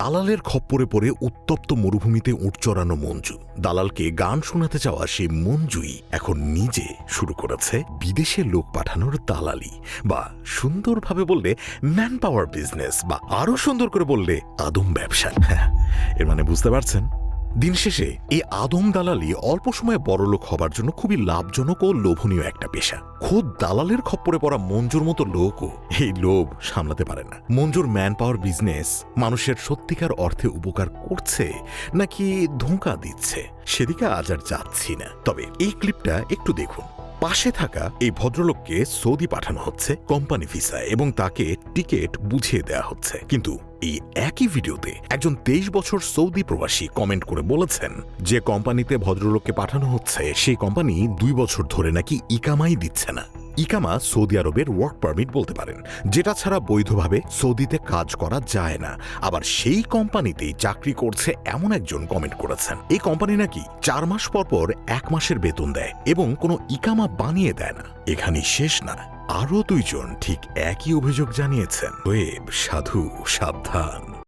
দালালের খপ্পরে পড়ে উত্তপ্ত মরুভূমিতে উট চড়ানো মঞ্জু, দালালকে গান শোনাতে চাওয়া সেই মঞ্জুই এখন নিজে শুরু করেছে বিদেশে লোক পাঠানোর দালালি, বা সুন্দরভাবে বললে ম্যান পাওয়ার বিজনেস, বা আরো সুন্দর করে বললে আদম ব্যবসা। এর মানে বুঝতে পারছেন? দিন শেষে এই আদম দালালি অল্প সময়ে বড়লোক হবার জন্য খুবই লাভজনক ও লোভনীয় একটা পেশা। খোদ দালালের খপ্পরে পড়া মঞ্জুর মতো লোকও এই লোভ সামলাতে পারে না। মঞ্জুর ম্যান পাওয়ার বিজনেস মানুষের সত্যিকার অর্থে উপকার করছে নাকি ধোঁকা দিচ্ছে সেদিকে আজ আর যাচ্ছি না। তবে এই ক্লিপটা একটু দেখুন। পাশে থাকা এই ভদ্রলোককে সৌদি পাঠানো হচ্ছে কোম্পানি ভিসায় এবং তাকে টিকিট বুঝিয়ে দেয়া হচ্ছে, কিন্তু এই একই ভিডিওতে একজন 23 বছর সৌদি প্রবাসী কমেন্ট করে বলেছেন যে কোম্পানিতে ভদ্রলোককে পাঠানো হচ্ছে সেই কোম্পানি 2 বছর ধরে নাকি ইকামাই দিচ্ছে না। ইকামা সৌদি আরবের ওয়ার্ক পারমিট বলতে পারেন, যেটা ছাড়া বৈধভাবে সৌদিতে কাজ করা যায় না। আবার সেই কোম্পানিতেই চাকরি করছে এমন একজন কমেন্ট করেছেন এই কোম্পানি নাকি 4 মাস পর পর 1 মাসের বেতন দেয় এবং কোনো ইকামা বানিয়ে দেয় না। এখানেই শেষ না, আরও 2 জন ঠিক একই অভিযোগ জানিয়েছেন। ওয়েব সাধু সাবধান।